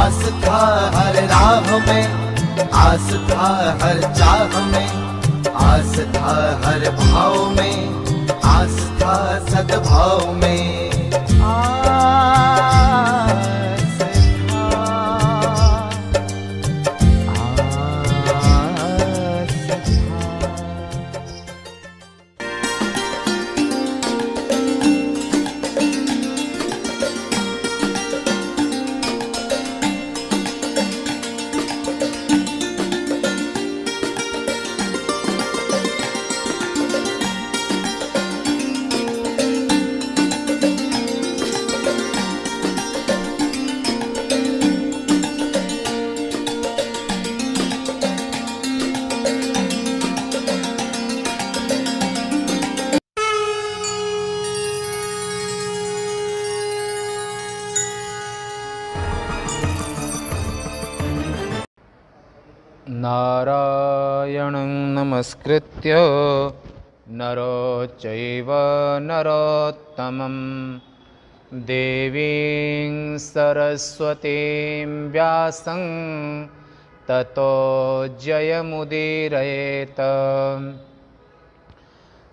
आस्था हर राह में, आस्था हर चाह में, आस्था हर भाव में, आस्था सद्भाव में। नारायणं नमस्कृत्य नरो चैव नरोत्तमं देवीं सरस्वतीं व्यासं ततो जयमुदीरयेत्।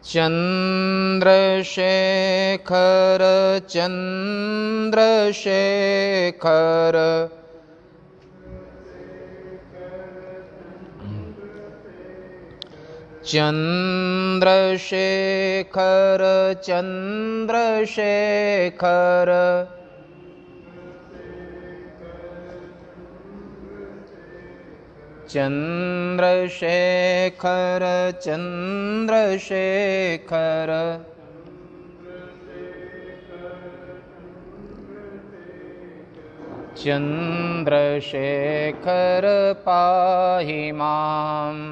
चन्द्रशेखर चन्द्रशेखर चन्द्रशेखर चन्द्रशेखर चन्द्रशेखर चन्द्रशेखर चन्द्रशेखर पाहि माम्।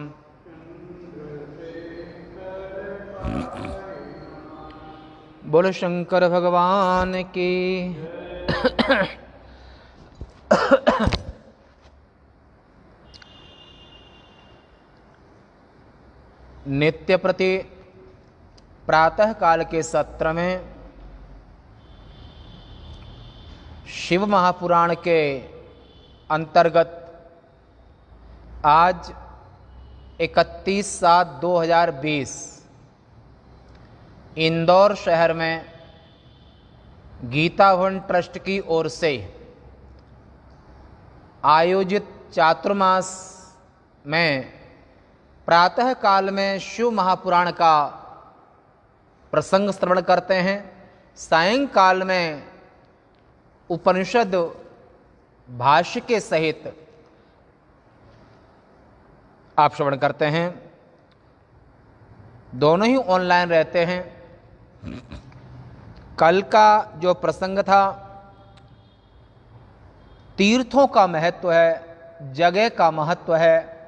बोलो शंकर भगवान की। नित्य प्रति प्रातः काल के सत्र में शिव महापुराण के अंतर्गत आज 31/7/2020 इंदौर शहर में गीता भवन ट्रस्ट की ओर से आयोजित चातुर्मास में प्रातः काल में शिव महापुराण का प्रसंग श्रवण करते हैं। सायंकाल में उपनिषद भाष्य के सहित आप श्रवण करते हैं। दोनों ही ऑनलाइन रहते हैं। कल का जो प्रसंग था तीर्थों का महत्व है, जगह का महत्व है,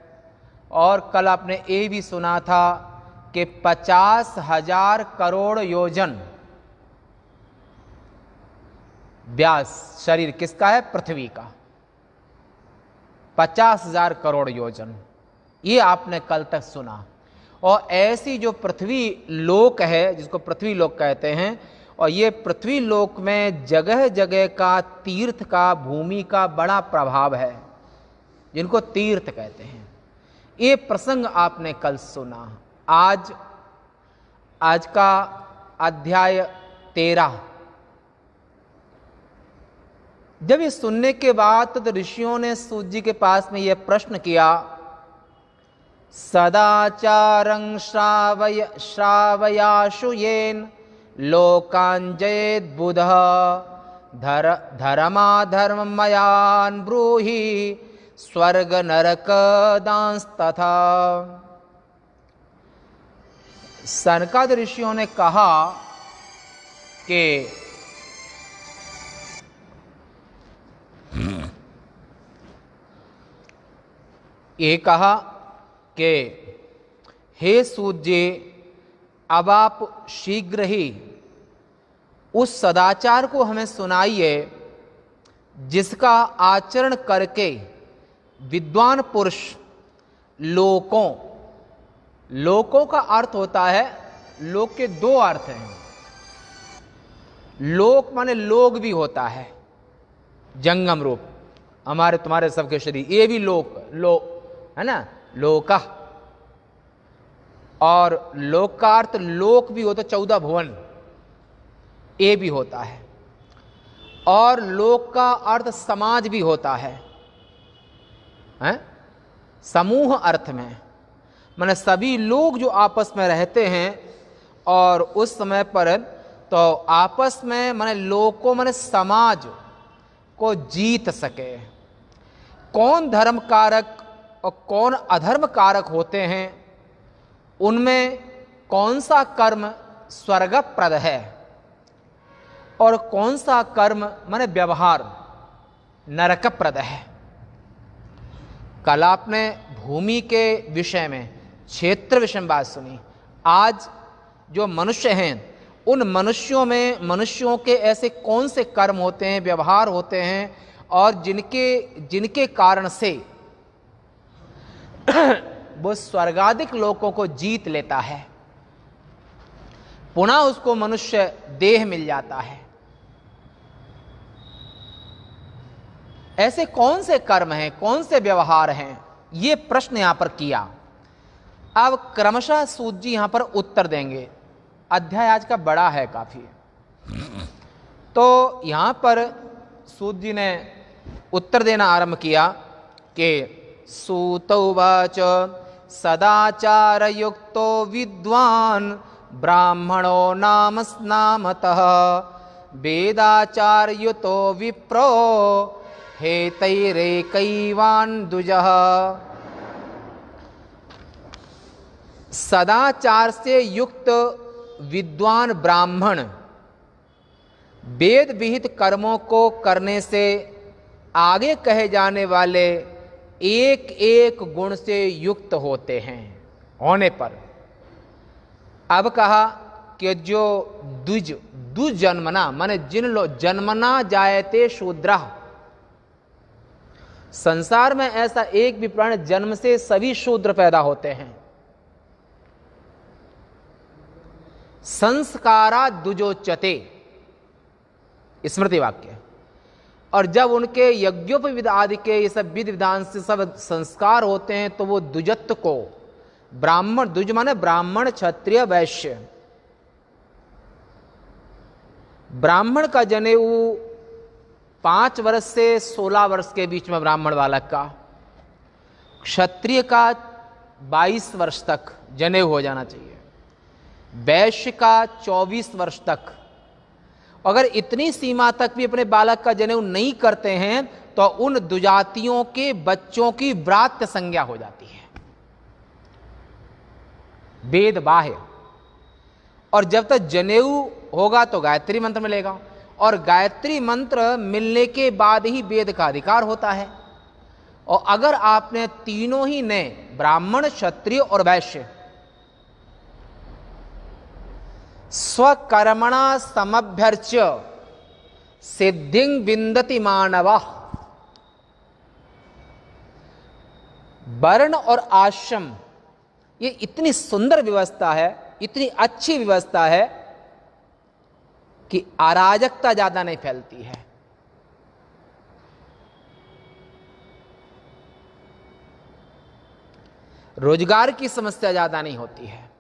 और कल आपने ये भी सुना था कि 50,000 करोड़ योजन व्यास शरीर किसका है? पृथ्वी का। 50,000 करोड़ योजन, ये आपने कल तक सुना। और ऐसी जो पृथ्वी लोक है, जिसको पृथ्वी लोक कहते हैं, और ये पृथ्वी लोक में जगह जगह का तीर्थ का, भूमि का बड़ा प्रभाव है, जिनको तीर्थ कहते हैं। ये प्रसंग आपने कल सुना। आज का अध्याय 13। जब ये सुनने के बाद तो ऋषियों ने सूत जी के पास में यह प्रश्न किया, सदाचारं श्रावयाशु येन लोकांजयेद बुधः धर्माधर्ममयान् ब्रूहि स्वर्ग नरक दांस्तथा। सनकाद ऋषियों ने कहा कि हे सूत जी, अब आप शीघ्र ही उस सदाचार को हमें सुनाइए जिसका आचरण करके विद्वान पुरुष लोकों का अर्थ होता है, लोक के दो अर्थ हैं। लोक माने लोग भी होता है, जंगम रूप, हमारे तुम्हारे सबके शरीर, ये भी लोक है ना, लोका। और लोक का अर्थ लोक भी होता, 14 भुवन, ये भी होता है। और लोक का अर्थ समाज भी होता है, हैं? समूह अर्थ में, माने सभी लोग जो आपस में रहते हैं और उस समय पर तो आपस में माने लोग को माने समाज को जीत सके। कौन धर्म कारक और कौन अधर्म कारक होते हैं, उनमें कौन सा कर्म स्वर्गप्रद है और कौन सा कर्म माने व्यवहार नरकप्रद है। कल आपने भूमि के विषय में, क्षेत्र विषय में बात सुनी। आज जो मनुष्य हैं, उन मनुष्यों में मनुष्यों के ऐसे कौन से कर्म होते हैं, व्यवहार होते हैं, और जिनके कारण से वो स्वर्गादिक लोकों को जीत लेता है, पुनः उसको मनुष्य देह मिल जाता है। ऐसे कौन से कर्म हैं, कौन से व्यवहार हैं, ये प्रश्न यहां पर किया। अब क्रमशः सूत जी यहां पर उत्तर देंगे। अध्याय आज का बड़ा है काफी, तो यहां पर सूत जी ने उत्तर देना आरंभ किया कि सूत उवाच सदाचार युक्तो विद्वान ब्राह्मणो नाम स्नामतः वेदाचार्युतो विप्रो हेतैरेकैवान् दुजः। सदाचार से युक्त विद्वान ब्राह्मण वेद विहित कर्मों को करने से आगे कहे जाने वाले एक एक गुण से युक्त होते हैं। होने पर अब कहा कि जो दुजन्मना माने जिन लोग जन्मना जायते शूद्रः, संसार में ऐसा एक भी प्राणी जन्म से सभी शूद्र पैदा होते हैं। संस्कारा दुजोच्यते, स्मृति वाक्य। और जब उनके यज्ञोपविद आदि के ये सब विधि विधान से सब संस्कार होते हैं, तो वो दुजत्व को, ब्राह्मण, दुज माने ब्राह्मण क्षत्रिय वैश्य, ब्राह्मण का जनेऊ 5 वर्ष से 16 वर्ष के बीच में ब्राह्मण बालक का, क्षत्रिय का 22 वर्ष तक जनेऊ हो जाना चाहिए, वैश्य का 24 वर्ष तक। अगर इतनी सीमा तक भी अपने बालक का जनेऊ नहीं करते हैं, तो उन दुजातियों के बच्चों की व्रात्य संज्ञा हो जाती है, वेद बाह्य। और जब तक जनेऊ होगा तो गायत्री मंत्र मिलेगा, और गायत्री मंत्र मिलने के बाद ही वेद का अधिकार होता है। और अगर आपने तीनों ही ने, ब्राह्मण क्षत्रिय और वैश्य, स्वकर्मणा समभ्यर्च्य सिद्धिं विन्दति मानवः, वर्ण और आश्रम, ये इतनी सुंदर व्यवस्था है, इतनी अच्छी व्यवस्था है कि अराजकता ज्यादा नहीं फैलती है। रोजगार की समस्या ज्यादा नहीं होती है,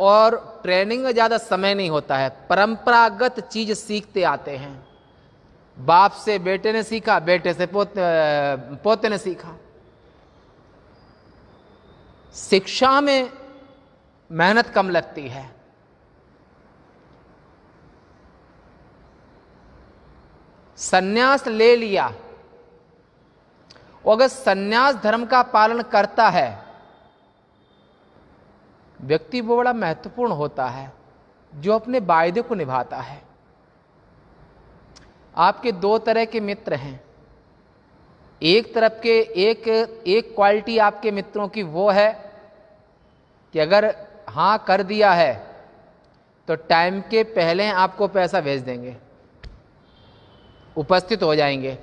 और ट्रेनिंग में ज़्यादा समय नहीं होता है। परंपरागत चीज़ सीखते आते हैं, बाप से बेटे ने सीखा, बेटे से पोते ने सीखा। शिक्षा में मेहनत कम लगती है। सन्यास ले लिया, अगर सन्यास धर्म का पालन करता है, व्यक्ति वो बड़ा महत्वपूर्ण होता है जो अपने वायदे को निभाता है। आपके 2 तरह के मित्र हैं। एक तरफ के एक क्वालिटी आपके मित्रों की वो है कि अगर हाँ कर दिया है तो टाइम के पहले आपको पैसा भेज देंगे, उपस्थित हो जाएंगे,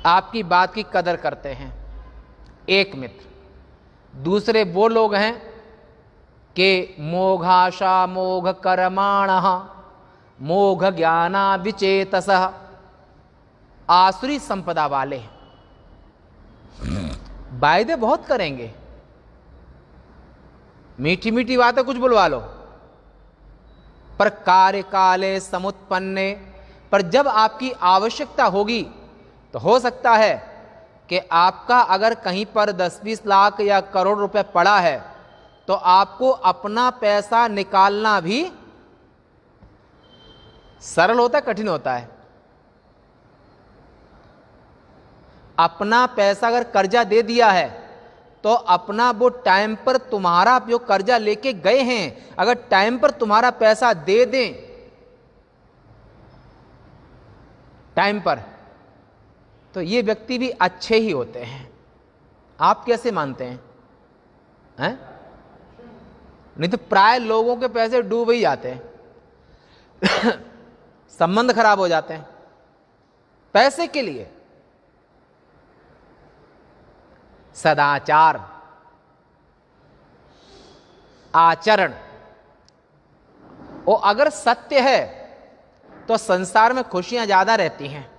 आपकी बात की कदर करते हैं, एक मित्र। दूसरे वो लोग हैं कि मोघाशा मोघ कर्माणः मोघ ज्ञाना विचेतसः, आसुरी संपदा वाले। वायदे बहुत करेंगे, मीठी मीठी बातें कुछ बुलवा लो, पर कार्य काले समुत्पन्ने, पर जब आपकी आवश्यकता होगी तो हो सकता है कि आपका अगर कहीं पर 10-20 लाख या करोड़ रुपए पड़ा है तो आपको अपना पैसा निकालना भी सरल होता है, कठिन होता है। अपना पैसा अगर कर्जा दे दिया है तो अपना वो टाइम पर तुम्हारा जो कर्जा लेके गए हैं, अगर टाइम पर तुम्हारा पैसा दे दें टाइम पर, तो ये व्यक्ति भी अच्छे ही होते हैं। आप कैसे मानते हैं, हैं? नहीं तो प्राय लोगों के पैसे डूब ही जाते हैं संबंध खराब हो जाते हैं पैसे के लिए। सदाचार, आचरण, वो अगर सत्य है तो संसार में खुशियां ज्यादा रहती हैं।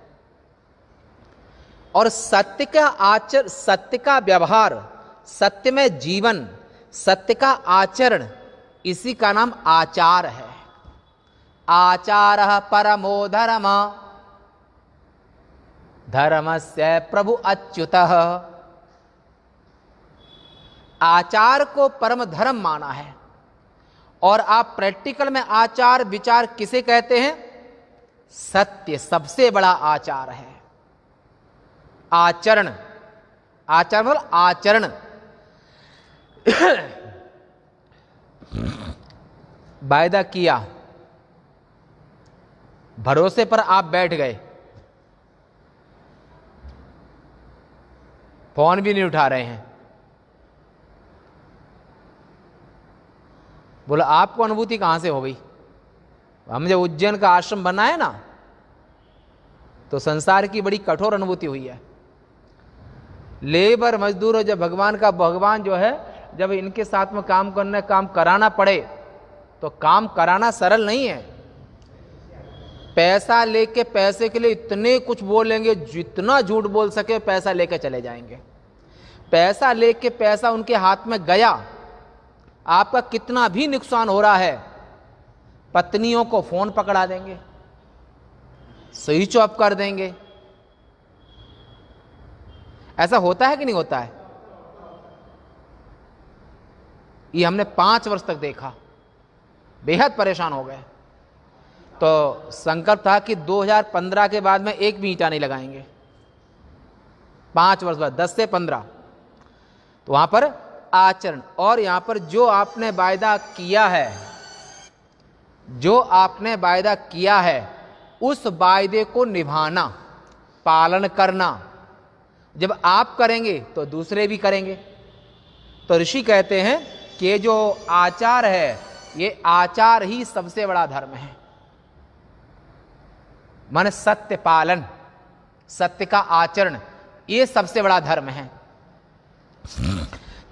और सत्य का आचरण, सत्य का व्यवहार, सत्य में जीवन, सत्य का आचरण, इसी का नाम आचार है। आचारः परमो धर्म, धर्मस्य प्रभु अच्युतः। आचार को परम धर्म माना है। और आप प्रैक्टिकल में आचार विचार किसे कहते हैं? सत्य सबसे बड़ा आचार है। आचरण, आचरण मतलब आचरण। वायदा किया, भरोसे पर आप बैठ गए, फोन भी नहीं उठा रहे हैं, बोला आपको अनुभूति कहां से हो गई? हम जब उज्जैन का आश्रम बना है ना, तो संसार की बड़ी कठोर अनुभूति हुई है। लेबर मजदूर, जब भगवान जो है, जब इनके साथ में काम कराना पड़े तो काम कराना सरल नहीं है। पैसा लेके पैसे के लिए इतने कुछ बोलेंगे, जितना झूठ बोल सके पैसा लेके चले जाएंगे। पैसा लेके पैसा उनके हाथ में गया, आपका कितना भी नुकसान हो रहा है, पत्नियों को फोन पकड़ा देंगे, स्विच ऑफ कर देंगे। ऐसा होता है कि नहीं होता है? ये हमने 5 वर्ष तक देखा, बेहद परेशान हो गए। तो संकल्प था कि 2015 के बाद में एक भी ईंटा नहीं लगाएंगे। 5 वर्ष बाद 10 से 15। तो वहां पर आचरण, और यहां पर जो आपने वायदा किया है, जो आपने वायदा किया है उस वायदे को निभाना, पालन करना। जब आप करेंगे तो दूसरे भी करेंगे। तो ऋषि कहते हैं कि ये जो आचार है, ये आचार ही सबसे बड़ा धर्म है। मन सत्य पालन, सत्य का आचरण, ये सबसे बड़ा धर्म है।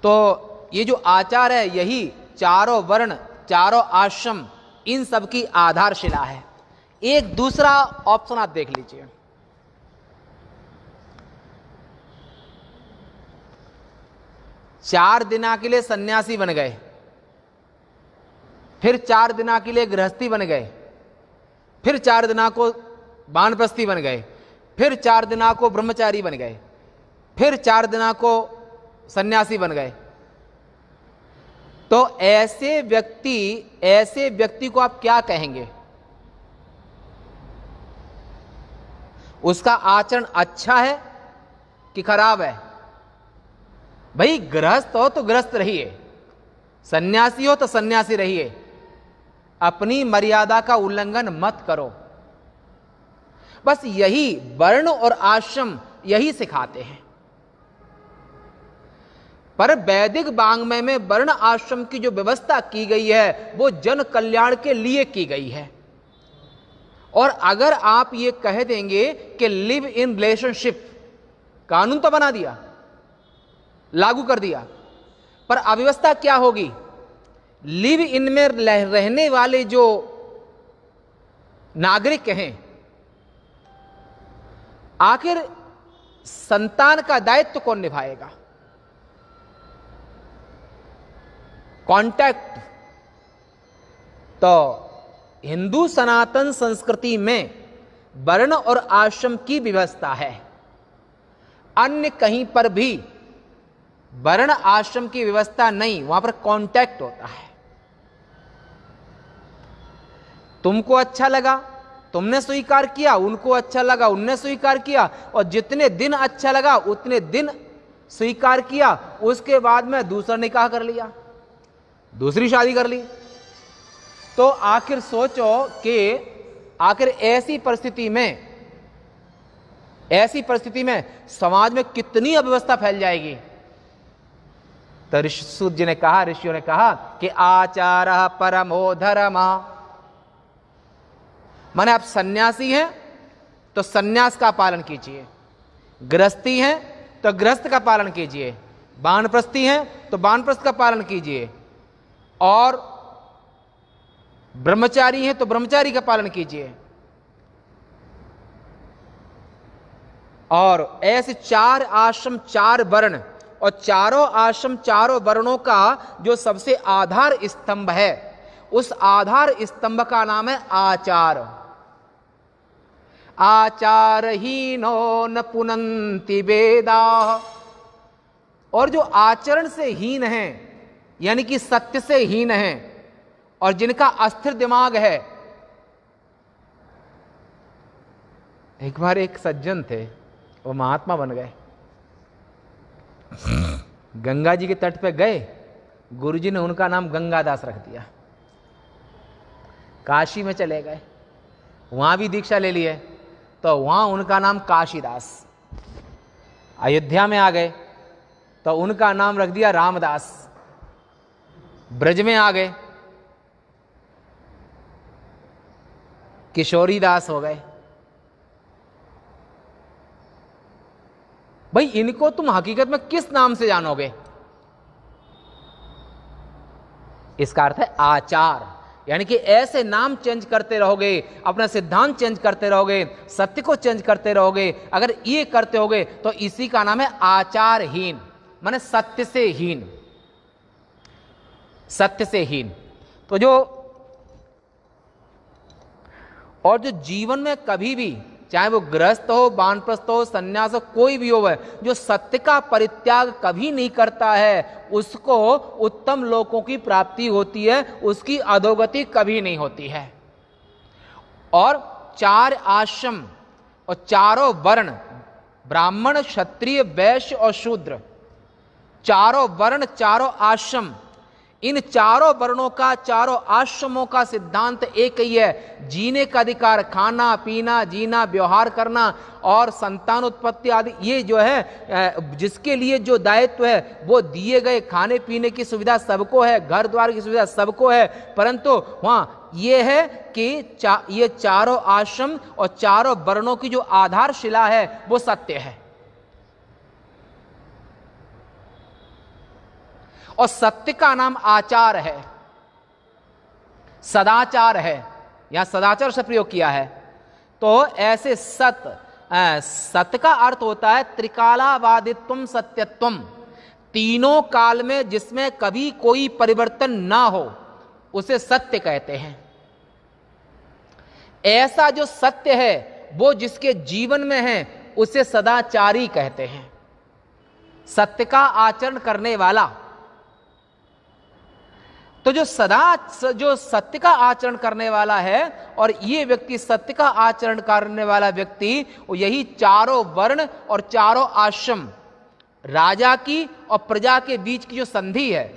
तो ये जो आचार है, यही चारों वर्ण, चारों आश्रम, इन सब की आधारशिला है। एक दूसरा ऑप्शन आप देख लीजिए। चार दिना के लिए सन्यासी बन गए, फिर 4 दिना के लिए गृहस्थी बन गए, फिर 4 दिना को वानप्रस्थी बन गए, फिर 4 दिना को ब्रह्मचारी बन गए, फिर 4 दिना को सन्यासी बन गए। तो ऐसे व्यक्ति को आप क्या कहेंगे? उसका आचरण अच्छा है कि खराब है? भाई गृहस्थ हो तो गृहस्थ रहिए, सन्यासी हो तो सन्यासी रहिए, अपनी मर्यादा का उल्लंघन मत करो। बस यही वर्ण और आश्रम यही सिखाते हैं। पर वैदिक वाङ्मय में वर्ण आश्रम की जो व्यवस्था की गई है वो जन कल्याण के लिए की गई है। और अगर आप ये कह देंगे कि लिव इन रिलेशनशिप, कानून तो बना दिया, लागू कर दिया, पर अव्यवस्था क्या होगी? लिव इन में रहने वाले जो नागरिक हैं, आखिर संतान का दायित्व कौन निभाएगा? कॉन्टैक्ट। तो हिंदू सनातन संस्कृति में वर्ण और आश्रम की व्यवस्था है। अन्य कहीं पर भी वर्ण आश्रम की व्यवस्था नहीं, वहां पर कांटेक्ट होता है। तुमको अच्छा लगा, तुमने स्वीकार किया, उनको अच्छा लगा, उनने स्वीकार किया, और जितने दिन अच्छा लगा उतने दिन स्वीकार किया, उसके बाद में दूसरा निकाह कर लिया, दूसरी शादी कर ली। तो आखिर सोचो कि आखिर ऐसी परिस्थिति में समाज में कितनी अव्यवस्था फैल जाएगी। तो ऋषिसूत जी ने कहा, ऋषियों ने कहा कि आचारः परमो धर्मा। माने आप सन्यासी हैं तो सन्यास का पालन कीजिए, गृहस्थी हैं तो गृहस्थ का पालन कीजिए, वानप्रस्थी हैं तो वानप्रस्थ का पालन कीजिए, और ब्रह्मचारी हैं तो ब्रह्मचारी का पालन कीजिए। और ऐसे 4 आश्रम 4 वर्ण, और चारों आश्रम चारों वर्णों का जो सबसे आधार स्तंभ है, उस आधार स्तंभ का नाम है आचार। आचारहीनो न पुनन्ति वेदाः। और जो आचरण से हीन हैं, यानी कि सत्य से हीन हैं, और जिनका अस्थिर दिमाग है। एक बार एक सज्जन थे, वो महात्मा बन गए। गंगा जी के तट पे गए, गुरुजी ने उनका नाम गंगादास रख दिया। काशी में चले गए, वहां भी दीक्षा ले लिए, तो वहां उनका नाम काशीदास। अयोध्या में आ गए तो उनका नाम रख दिया रामदास। ब्रज में आ गए, किशोरी दास हो गए। भाई इनको तुम हकीकत में किस नाम से जानोगे? इसका अर्थ है आचार, यानी कि ऐसे नाम चेंज करते रहोगे, अपना सिद्धांत चेंज करते रहोगे, सत्य को चेंज करते रहोगे। अगर ये करते होगे तो इसी का नाम है आचारहीन, माने सत्य से हीन, सत्य से हीन। तो जो और जो जीवन में कभी भी, चाहे वो गृहस्थ हो, वानप्रस्थ हो, संन्यास हो, कोई भी हो, जो सत्य का परित्याग कभी नहीं करता है, उसको उत्तम लोकों की प्राप्ति होती है, उसकी अधोगति कभी नहीं होती है। और 4 आश्रम और चारों वर्ण, ब्राह्मण, क्षत्रिय, वैश्य और शूद्र, चारों वर्ण चारों आश्रम, इन चारों वर्णों का, चारों आश्रमों का सिद्धांत एक ही है, जीने का अधिकार, खाना पीना, जीना, व्यवहार करना और संतान उत्पत्ति आदि, ये जो है जिसके लिए जो दायित्व है वो दिए गए। खाने पीने की सुविधा सबको है, घर द्वार की सुविधा सबको है, परंतु वहां ये है कि ये चारों आश्रम और चारों वर्णों की जो आधारशिला है वो सत्य है। और सत्य का नाम आचार है, सदाचार है। यहां सदाचार से प्रयोग किया है। तो ऐसे सत्य का अर्थ होता है त्रिकालावादित्वम सत्यत्वम, तीनों काल में जिसमें कभी कोई परिवर्तन ना हो उसे सत्य कहते हैं। ऐसा जो सत्य है वो जिसके जीवन में है उसे सदाचारी कहते हैं, सत्य का आचरण करने वाला। तो जो सत्य का आचरण करने वाला है, और ये व्यक्ति सत्य का आचरण करने वाला व्यक्ति, यही चारों वर्ण और चारों आश्रम, राजा की और प्रजा के बीच की जो संधि है,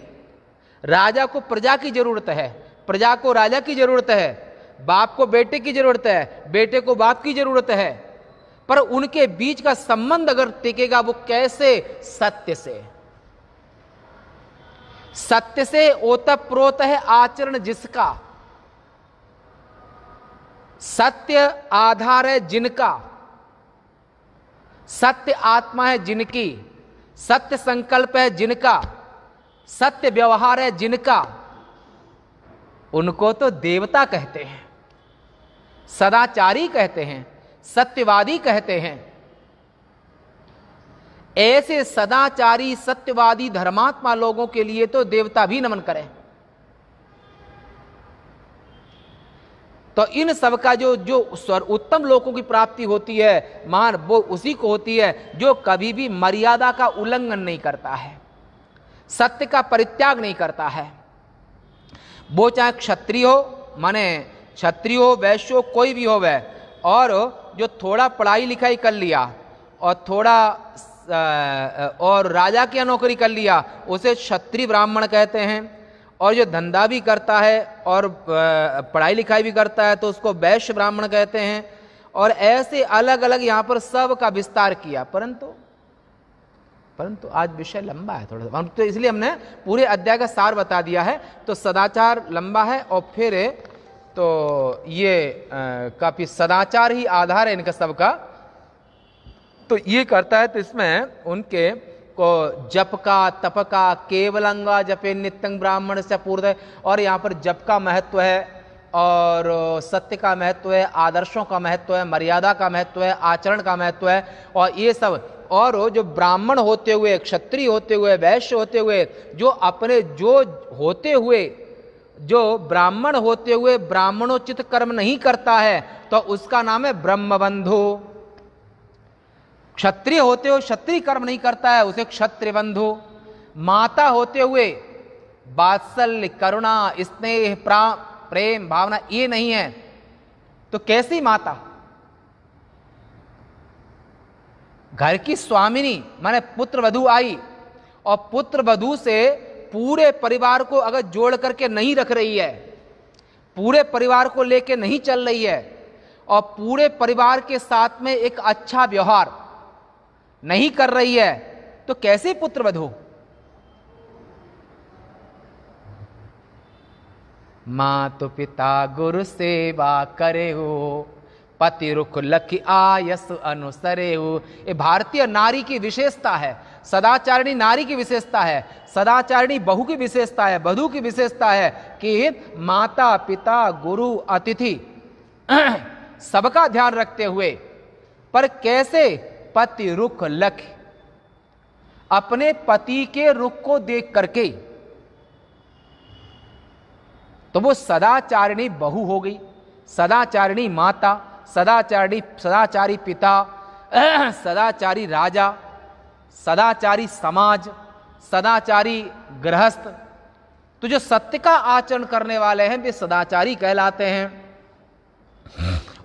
राजा को प्रजा की जरूरत है, प्रजा को राजा की जरूरत है, बाप को बेटे की जरूरत है, बेटे को बाप की जरूरत है, पर उनके बीच का संबंध अगर टिकेगा वो कैसे? सत्य से। सत्य से ओतप्रोत है आचरण जिसका, सत्य आधार है जिनका, सत्य आत्मा है जिनकी, सत्य संकल्प है जिनका, सत्य व्यवहार है जिनका, उनको तो देवता कहते हैं, सदाचारी कहते हैं, सत्यवादी कहते हैं। ऐसे सदाचारी सत्यवादी धर्मात्मा लोगों के लिए तो देवता भी नमन करें। तो इन सब का जो जो उत्तम लोगों की प्राप्ति होती है मान, वो उसी को होती है जो कभी भी मर्यादा का उल्लंघन नहीं करता है, सत्य का परित्याग नहीं करता है। वो चाहे क्षत्रिय हो, माने क्षत्रिय हो, वैश्य हो, कोई भी हो वह, और जो थोड़ा पढ़ाई लिखाई कर लिया और थोड़ा और राजा की नौकरी कर लिया उसे क्षत्रिय ब्राह्मण कहते हैं, और जो धंधा भी करता है और पढ़ाई लिखाई भी करता है तो उसको वैश्य ब्राह्मण कहते हैं। और ऐसे अलग अलग यहाँ पर सब का विस्तार किया, परंतु आज विषय लंबा है थोड़ा, तो इसलिए हमने पूरे अध्याय का सार बता दिया है। तो सदाचार लंबा है और फिर तो ये काफी सदाचार ही आधार है इनका सबका। तो ये करता है, तो इसमें उनके को जप का, तप का, केवलंगा जपे नित्यं ब्राह्मण से पूर्व, और यहाँ पर जप का महत्व है और सत्य का महत्व है, आदर्शों का महत्व है, मर्यादा का महत्व है, आचरण का महत्व है, और ये सब। और जो ब्राह्मण होते हुए, क्षत्रिय होते हुए, वैश्य होते हुए, जो अपने जो होते हुए, जो ब्राह्मण होते हुए ब्राह्मणोचित कर्म नहीं करता है तो उसका नाम है ब्रह्मबंधु। क्षत्रिय होते हुए क्षत्रिय कर्म नहीं करता है उसे क्षत्रिय बंधु। माता होते हुए वात्सल्य, करुणा, स्नेह, प्रेम भावना ये नहीं है तो कैसी माता? घर की स्वामिनी माने पुत्र वधू आई, और पुत्र वधू से पूरे परिवार को अगर जोड़ करके नहीं रख रही है, पूरे परिवार को लेके नहीं चल रही है, और पूरे परिवार के साथ में एक अच्छा व्यवहार नहीं कर रही है तो कैसे पुत्र वधू? मातु पिता गुरु सेवा करे हो, पति रुख लखि आयस अनुसरे हो। ये भारतीय नारी की विशेषता है, सदाचारिणी नारी की विशेषता है, सदाचारिणी बहू की विशेषता है, वधू की विशेषता है कि माता पिता गुरु अतिथि सबका ध्यान रखते हुए, पर कैसे? पति रुख लख, अपने पति के रुख को देख करके, तो वो सदाचारिणी बहू हो गई, सदाचारिणी माता, सदाचारी पिता, सदाचारी राजा, सदाचारी समाज, सदाचारी गृहस्थ। तो जो सत्य का आचरण करने वाले हैं वे सदाचारी कहलाते हैं।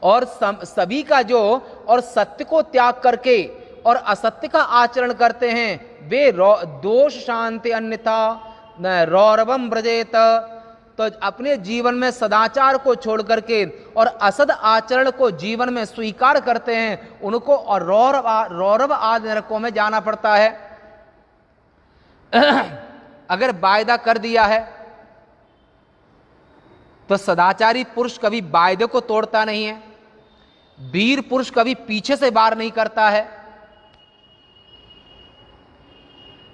और सभी का जो और सत्य को त्याग करके और असत्य का आचरण करते हैं वे दोष शांति अन्यथा रौरवम ब्रजेत, तो अपने जीवन में सदाचार को छोड़ करके और असद आचरण को जीवन में स्वीकार करते हैं, उनको और रौरव आदि नरकों में जाना पड़ता है। अगर वायदा कर दिया है तो सदाचारी पुरुष कभी वायदे को तोड़ता नहीं है, वीर पुरुष कभी पीछे से वार नहीं करता है।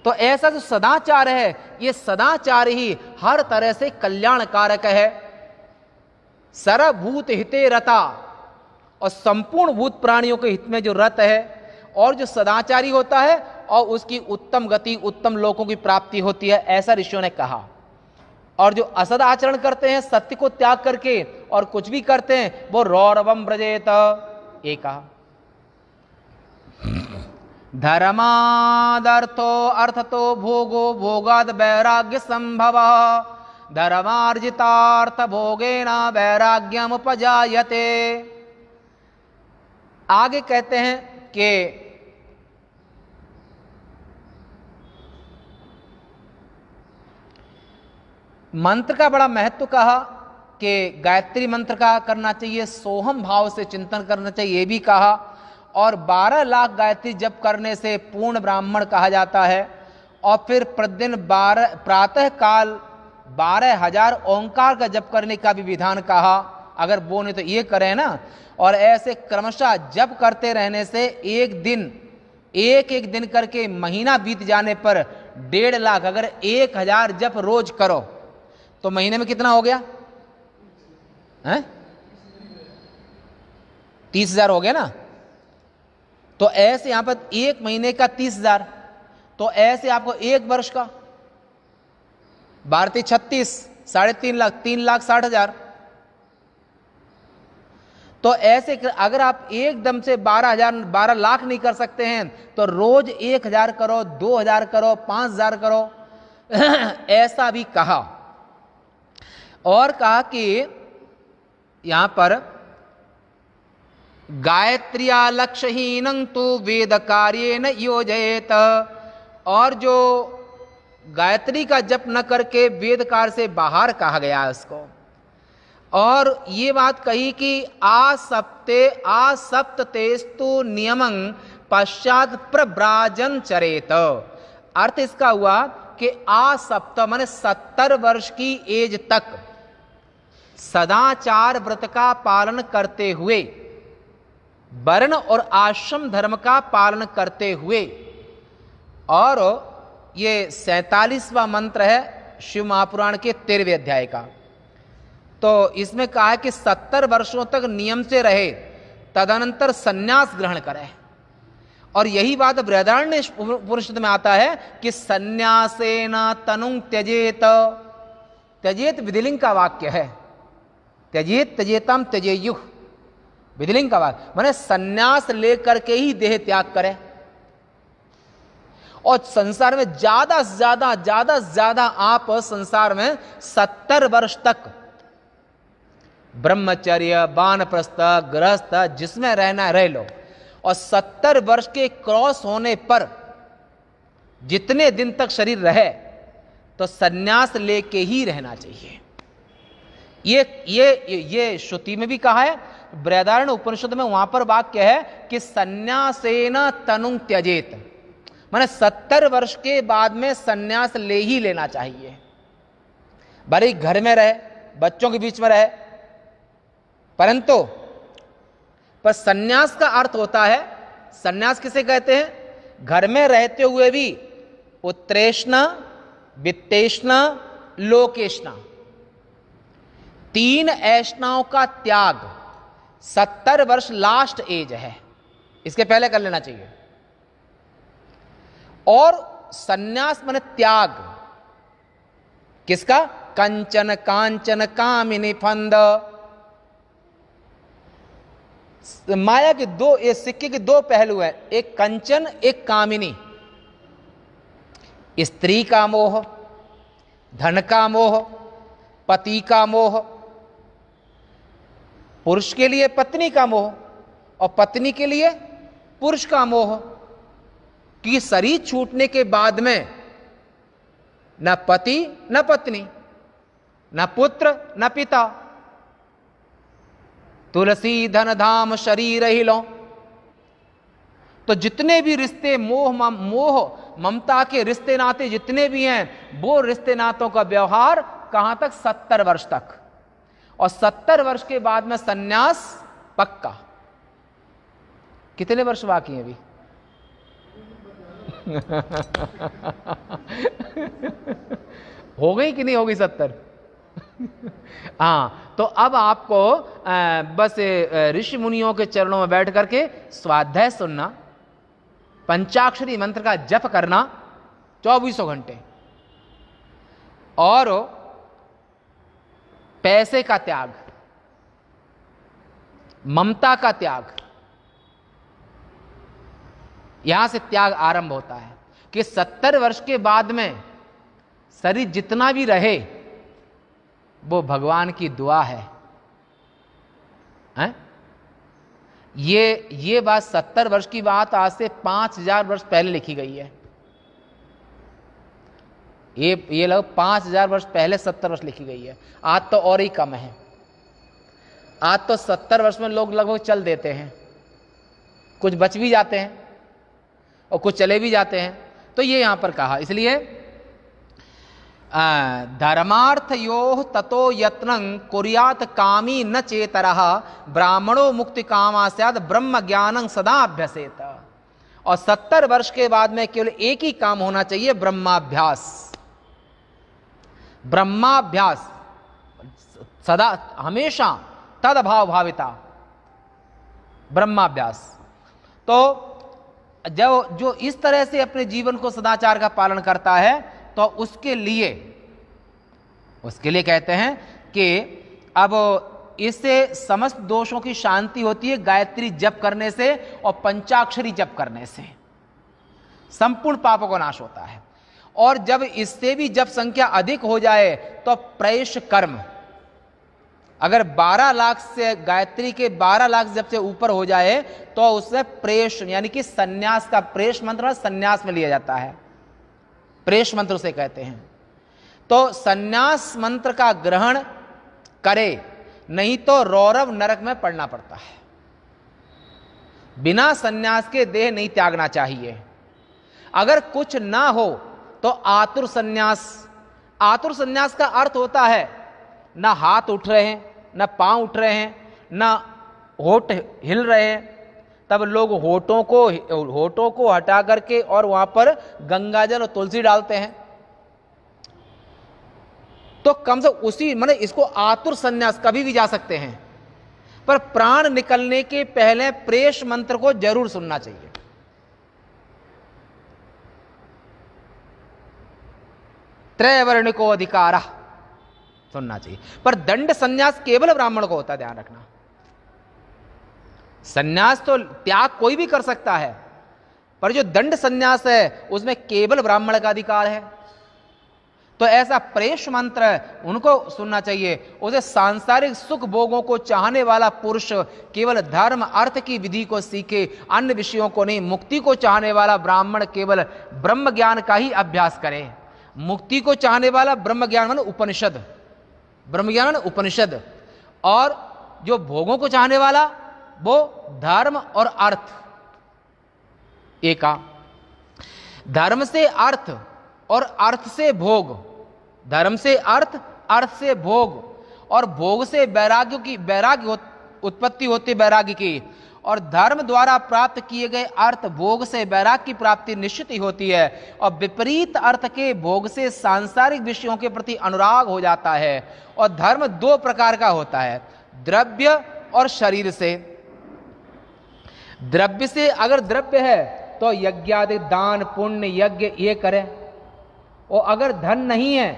तो ऐसा जो सदाचार है, ये सदाचार ही हर तरह से कल्याणकारक है। सर्वभूत हिते रता, और संपूर्ण भूत प्राणियों के हित में जो रत है, और जो सदाचारी होता है और उसकी उत्तम गति, उत्तम लोकों की प्राप्ति होती है, ऐसा ऋषियों ने कहा। और जो असद आचरण करते हैं, सत्य को त्याग करके और कुछ भी करते हैं, वो रौरवम ब्रजेत, ये कहा। धर्मादर्थो अर्थतो भोगो भोगाद वैराग्य संभव, धर्मार्जितार्थ भोगेन वैराग्यम उपजायते। आगे कहते हैं कि मंत्र का बड़ा महत्व कहा कि गायत्री मंत्र का करना चाहिए, सोहम भाव से चिंतन करना चाहिए, ये भी कहा। और 12 लाख गायत्री जप करने से पूर्ण ब्राह्मण कहा जाता है। और फिर प्रतिदिन प्रातः काल 12,000 ओंकार का जप करने का भी विधान कहा। अगर वो नहीं तो ये करें ना, और ऐसे क्रमशः जप करते रहने से एक दिन करके महीना बीत जाने पर 1.5 लाख, अगर 1000 जप रोज करो तो महीने में कितना हो गया? 30,000 हो गया ना। तो ऐसे यहां पर 1 महीने का 30,000, तो ऐसे आपको 1 वर्ष का 12×36 3.5 लाख, 3,60,000। तो ऐसे अगर आप एकदम से 12 लाख नहीं कर सकते हैं तो रोज 1,000 करो, 2,000 करो, 5,000 करो। ऐसा भी कहा। और कहा कि यहां पर गायत्र्या लक्ष्यहीनं तु वेद कार्ये न योजयेत, और जो गायत्री का जप न करके वेद कार्य से बाहर कहा गया है उसको। और ये बात कही कि आसप्ततेस्तु नियमं पश्चात प्रव्राजन चरेत। अर्थ इसका हुआ कि आसप्त माने 70 वर्ष की एज तक सदाचार व्रत का पालन करते हुए, वर्ण और आश्रम धर्म का पालन करते हुए, और ये 47वां मंत्र है शिव महापुराण के 13वें अध्याय का। तो इसमें कहा है कि 70 वर्षों तक नियम से रहे, तदनंतर सन्यास ग्रहण करे। और यही बात बृहदारण्य उपनिषद में आता है कि सन्यासेन तनुं त्यजेत। त्यजेत विधिलिंग का वाक्य है, त्यजेत त्यजेतम त्यजेयुः, विधिलिंग का वाक्य माने सन्यास लेकर के ही देह त्याग करे। और संसार में ज्यादा से ज्यादा आप संसार में 70 वर्ष तक ब्रह्मचर्य, वानप्रस्थ, गृहस्थ जिसमें रहना रह लो। और 70 वर्ष के क्रॉस होने पर जितने दिन तक शरीर रहे तो सन्यास लेके ही रहना चाहिए। ये श्रुति में भी कहा है, बृहदारण्य उपनिषद में वहां पर वाक्य है कि सन्यासेन तनुं त्यजेत, माने 70 वर्ष के बाद में सन्यास ले ही लेना चाहिए। भले घर में रहे, बच्चों के बीच में रहे, परंतु पर सन्यास का अर्थ होता है, सन्यास किसे कहते हैं? घर में रहते हुए भी उत्तरेष्णा, वित्तेष्णा, लोकेष्णा, 3 ऐष्णाओं का त्याग। 70 वर्ष लास्ट एज है, इसके पहले कर लेना चाहिए। और सन्यास माने त्याग किसका? कंचन कांचन कामिनी फंद। माया के दो, ये सिक्के के 2 पहलू हैं, एक कंचन, एक कामिनी। स्त्री का मोह, धन का मोह, पति का मोह, पुरुष के लिए पत्नी का मोह और पत्नी के लिए पुरुष का मोह। कि शरीर छूटने के बाद में न पति न पत्नी, न पुत्र न पिता, तुलसी धन धाम शरीर ही लो। तो जितने भी रिश्ते मोह ममता के रिश्ते नाते जितने भी हैं, वो रिश्ते नातों का व्यवहार कहां तक? 70 वर्ष तक। और 70 वर्ष के बाद में सन्यास पक्का। कितने वर्ष बाकी हैं अभी? हो गई कि नहीं होगी 70? हाँ, तो अब आपको बस ऋषि मुनियों के चरणों में बैठ करके स्वाध्याय सुनना, पंचाक्षरी मंत्र का जप करना 24 घंटे, और पैसे का त्याग, ममता का त्याग, यहां से त्याग आरंभ होता है। कि 70 वर्ष के बाद में शरीर जितना भी रहे वो भगवान की दुआ है, हैं? ये बात 70 वर्ष की बात आज से 5000 वर्ष पहले लिखी गई है। ये लोग 5000 वर्ष पहले 70 वर्ष लिखी गई है। आज तो और ही कम है। आज तो 70 वर्ष में लोग लगभग चल देते हैं, कुछ बच भी जाते हैं और कुछ चले भी जाते हैं। तो ये यहां पर कहा, इसलिए धर्मार्थयोः ततो यत्नं कुर्यात् कामी न चेतरः ब्राह्मणो मुक्ति कामा स्यात् ब्रह्म ज्ञानं सदा अभ्यसेत। और 70 वर्ष के बाद में केवल एक ही काम होना चाहिए, ब्रह्माभ्यास। ब्रह्माभ्यास सदा हमेशा तद अभाव भाविता, ब्रह्माभ्यास। तो जो इस तरह से अपने जीवन को सदाचार का पालन करता है, तो उसके लिए कहते हैं कि अब इससे समस्त दोषों की शांति होती है गायत्री जप करने से और पंचाक्षरी जप करने से संपूर्ण पापों का नाश होता है। और जब इससे भी जप संख्या अधिक हो जाए तो प्रेष कर्म, अगर 12 लाख से गायत्री के 12 लाख जब से ऊपर हो जाए तो उससे प्रेष यानी कि सन्यास का, प्रेष मंत्र सन्यास में लिया जाता है, प्रेष मंत्र उसे कहते हैं। तो सन्यास मंत्र का ग्रहण करे, नहीं तो रौरव नरक में पड़ना पड़ता है। बिना सन्यास के देह नहीं त्यागना चाहिए। अगर कुछ ना हो तो आतुर सन्यास। आतुर सन्यास का अर्थ होता है ना हाथ उठ रहे हैं, ना पांव उठ रहे हैं, ना होठ हिल रहे हैं, तब लोग होठों को हटा करके और वहां पर गंगाजल और तुलसी डालते हैं। तो कम से उसी माने इसको आतुर सन्यास कभी भी जा सकते हैं, पर प्राण निकलने के पहले प्रेष मंत्र को जरूर सुनना चाहिए। त्रैवर्णिको अधिकार सुनना चाहिए। पर दंड सन्यास केवल ब्राह्मण को होता है, ध्यान रखना। सन्यास तो त्याग कोई भी कर सकता है, पर जो दंड सन्यास है उसमें केवल ब्राह्मण का अधिकार है। तो ऐसा प्रेष मंत्र उनको सुनना चाहिए। उसे सांसारिक सुख भोगों को चाहने वाला पुरुष केवल धर्म अर्थ की विधि को सीखे, अन्य विषयों को नहीं। मुक्ति को चाहने वाला ब्राह्मण केवल ब्रह्म ज्ञान का ही अभ्यास करे। मुक्ति को चाहने वाला ब्रह्म ज्ञान माने उपनिषद, ब्रह्म ज्ञान माने उपनिषद, और जो भोगों को चाहने वाला वो धर्म और अर्थ। एका धर्म से अर्थ और अर्थ से भोग, धर्म से अर्थ, अर्थ से भोग, और भोग से वैराग्य उत्पत्ति होती वैराग्य की, और धर्म द्वारा प्राप्त किए गए अर्थ भोग से वैराग्य की प्राप्ति निश्चित ही होती है। और विपरीत अर्थ के भोग से सांसारिक विषयों के प्रति अनुराग हो जाता है। और धर्म दो प्रकार का होता है, द्रव्य और शरीर से। द्रव्य से अगर द्रव्य है तो यज्ञादि दान पुण्य यज्ञ ये करें, और अगर धन नहीं है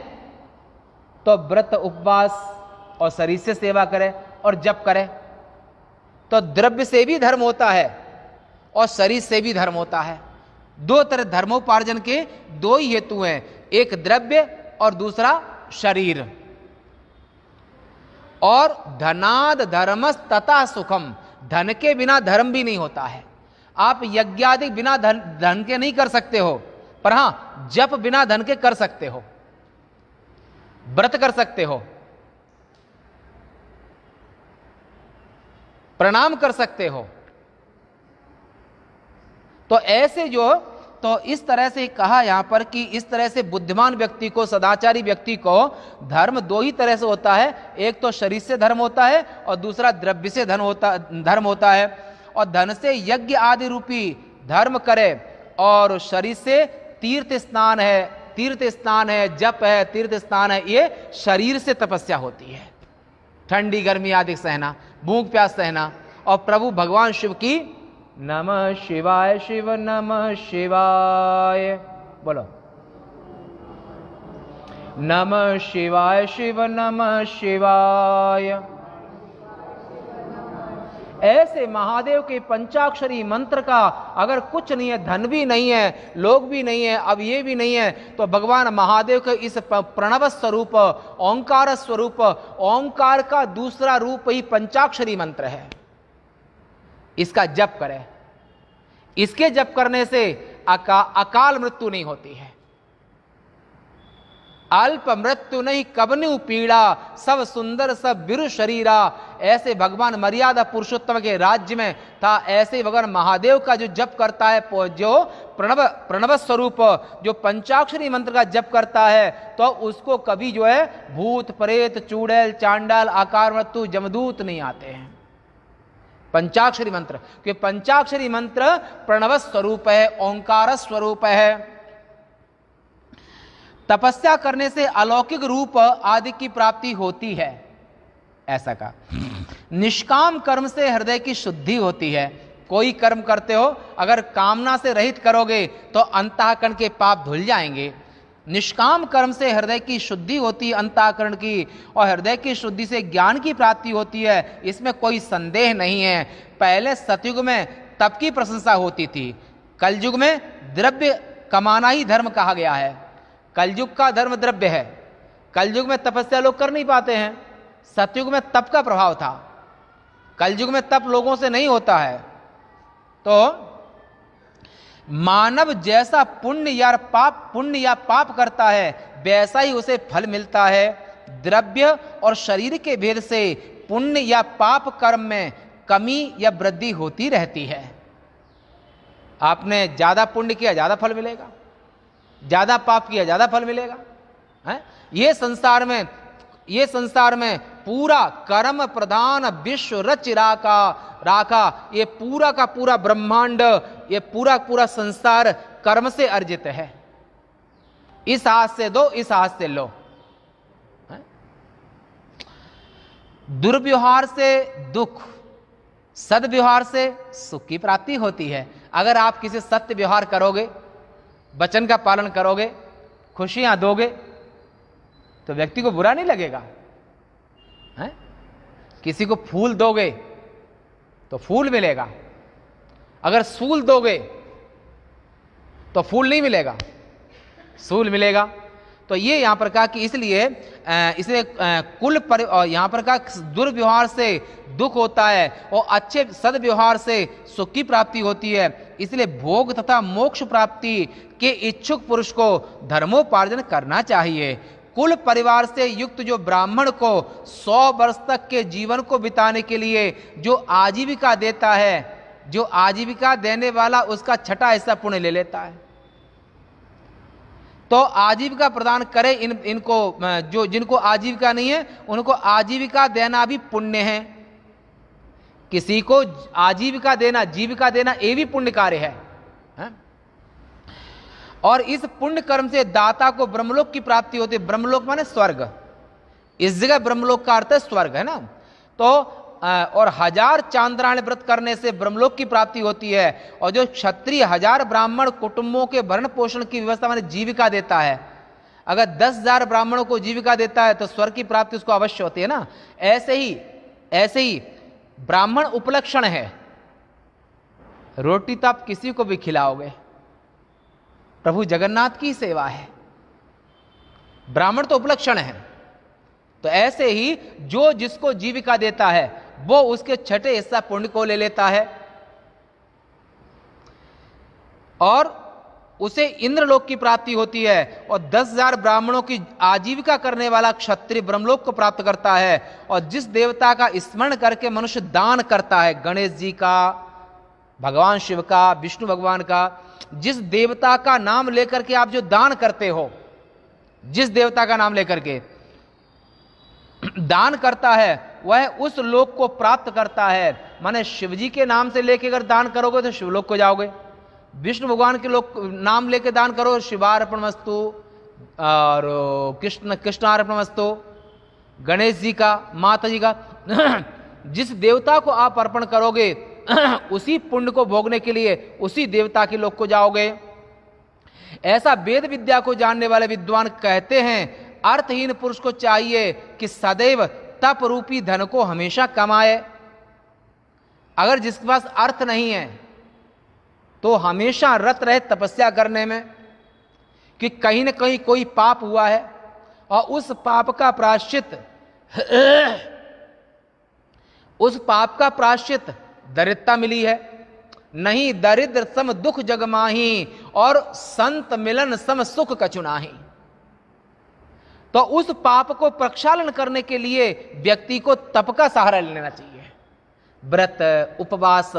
तो व्रत उपवास और शरीर से सेवा करें और जप करें। तो द्रव्य से भी धर्म होता है और शरीर से भी धर्म होता है। दो तरह धर्मोपार्जन के दो ही हेतु हैं, एक द्रव्य और दूसरा शरीर। और धनाद धर्मस तथा सुखम, धन के बिना धर्म भी नहीं होता है। आप यज्ञादि बिना धन के नहीं कर सकते हो, पर हां जप बिना धन के कर सकते हो, व्रत कर सकते हो, प्रणाम कर सकते हो। तो ऐसे तो इस तरह से कहा यहां पर कि इस तरह से बुद्धिमान व्यक्ति को, सदाचारी व्यक्ति को धर्म दो ही तरह से होता है, एक तो शरीर से धर्म होता है और दूसरा द्रव्य से धर्म होता है। और धन से यज्ञ आदि रूपी धर्म करे, और शरीर से तीर्थ स्नान है, जप है, तीर्थ स्नान है, ये शरीर से तपस्या होती है। ठंडी गर्मी आदि सहना, भूख प्यास सहना, और प्रभु भगवान शिव की नमः शिवाय शिव नमः शिवाय बोलो, नमः शिवाय शिव नमः शिवाय। ऐसे महादेव के पंचाक्षरी मंत्र का अगर कुछ नहीं है, धन भी नहीं है, लोग भी नहीं है, अब ये भी नहीं है, तो भगवान महादेव के इस प्रणव स्वरूप, ओंकार स्वरूप, ओंकार का दूसरा रूप ही पंचाक्षरी मंत्र है, इसका जप करें। इसके जप करने से अकाल मृत्यु नहीं होती है। अल्प मृत्यु नहीं कबनु पीड़ा, सब सुंदर सब बिरु शरीरा। ऐसे भगवान मर्यादा पुरुषोत्तम के राज्य में था। ऐसे भगवान महादेव का जो जप करता है, जो प्रणव स्वरूप जो पंचाक्षरी मंत्र का जप करता है, तो उसको कभी भूत प्रेत चुड़ैल चांडाल आकार मृत्यु जमदूत नहीं आते हैं। पंचाक्षरी मंत्र, क्योंकि पंचाक्षरी मंत्र प्रणव स्वरूप है, ओंकार स्वरूप है। तपस्या करने से अलौकिक रूप आदि की प्राप्ति होती है, ऐसा का। निष्काम कर्म से हृदय की शुद्धि होती है। कोई कर्म करते हो, अगर कामना से रहित करोगे तो अंतःकरण के पाप धुल जाएंगे। निष्काम कर्म से हृदय की शुद्धि होती है, अंतःकरण की, और हृदय की शुद्धि से ज्ञान की प्राप्ति होती है, इसमें कोई संदेह नहीं है। पहले सतयुग में तप की प्रशंसा होती थी, कलयुग में द्रव्य कमाना ही धर्म कहा गया है। कलयुग का धर्म द्रव्य है। कलयुग में तपस्या लोग कर नहीं पाते हैं, सतयुग में तप का प्रभाव था। कलयुग में तप लोगों से नहीं होता है। तो मानव जैसा पुण्य या पाप करता है, वैसा ही उसे फल मिलता है। द्रव्य और शरीर के भेद से पुण्य या पाप कर्म में कमी या वृद्धि होती रहती है। आपने ज्यादा पुण्य किया ज्यादा फल मिलेगा, ज्यादा पाप किया ज्यादा फल मिलेगा, है? ये संसार में पूरा कर्म प्रधान विश्व रच राखा, ये पूरा का पूरा ब्रह्मांड, ये पूरा संसार कर्म से अर्जित है। इस हाथ से दो, इस हाथ से लो। दुर्व्यवहार से दुख, सद्व्यवहार से सुख की प्राप्ति होती है। अगर आप किसी सत्य व्यवहार करोगे, वचन का पालन करोगे, खुशियां दोगे, तो व्यक्ति को बुरा नहीं लगेगा, है? किसी को फूल दोगे तो फूल मिलेगा, अगर सूल दोगे तो फूल नहीं मिलेगा, सूल मिलेगा। तो ये यहां पर कहा कि इसलिए यहां पर कहा दुर्व्यवहार से दुख होता है और अच्छे सद्व्यवहार से सुख की प्राप्ति होती है। इसलिए भोग तथा मोक्ष प्राप्ति के इच्छुक पुरुष को धर्मोपार्जन करना चाहिए। कुल परिवार से युक्त जो ब्राह्मण को 100 वर्ष तक के जीवन को बिताने के लिए जो आजीविका देता है, जो आजीविका देने वाला उसका छठा हिस्सा पुण्य ले लेता है। तो आजीविका प्रदान करे इनको, जो जिनको आजीविका नहीं है उनको आजीविका देना भी पुण्य है। किसी को आजीविका देना, जीविका देना, ये भी पुण्य कार्य है। और इस पुण्य कर्म से दाता को ब्रह्मलोक की प्राप्ति होती है। ब्रह्मलोक माने स्वर्ग, इस जगह ब्रह्मलोक का अर्थ है स्वर्ग, है ना। तो और 1000 चांद्रायण व्रत करने से ब्रह्मलोक की प्राप्ति होती है। और जो क्षत्रिय 1000 ब्राह्मण कुटुंबों के भरण पोषण की व्यवस्था माने जीविका देता है, अगर 10,000 ब्राह्मणों को जीविका देता है तो स्वर्ग की प्राप्ति उसको अवश्य होती है ना। ऐसे ही ब्राह्मण उपलक्षण है। रोटी तो आप किसी को भी खिलाओगे, प्रभु जगन्नाथ की सेवा है, ब्राह्मण तो उपलक्षण है। तो ऐसे ही जो जिसको जीविका देता है वो उसके छठे हिस्सा पुण्य को ले लेता है और उसे इंद्रलोक की प्राप्ति होती है। और 10,000 ब्राह्मणों की आजीविका करने वाला क्षत्रिय ब्रह्मलोक को प्राप्त करता है। और जिस देवता का स्मरण करके मनुष्य दान करता है, गणेश जी का, भगवान शिव का, विष्णु भगवान का, जिस देवता का नाम लेकर के आप जो दान करते हो, जिस देवता का नाम लेकर के दान करता है वह उस लोक को प्राप्त करता है। माने शिव जी के नाम से लेके अगर दान करोगे तो शिवलोक को जाओगे, विष्णु भगवान के लोक नाम लेके दान करो शिवार्पणमस्तु, और कृष्णार्पणमस्तु, गणेश जी का, माता जी का, जिस देवता को आप अर्पण करोगे उसी पुण्य को भोगने के लिए उसी देवता के लोक को जाओगे। ऐसा वेद विद्या को जानने वाले विद्वान कहते हैं, अर्थहीन पुरुष को चाहिए कि सदैव तप रूपी धन को हमेशा कमाए। अगर जिसके पास अर्थ नहीं है तो हमेशा रत रहे तपस्या करने में कि कहीं न कहीं कोई पाप हुआ है और उस पाप का प्रायश्चित दरिद्रता मिली है। नहीं दरिद्र सम दुख जग माही और संत मिलन सम सुख कछु नाही। तो उस पाप को प्रक्षालन करने के लिए व्यक्ति को तप का सहारा लेना चाहिए। व्रत, उपवास,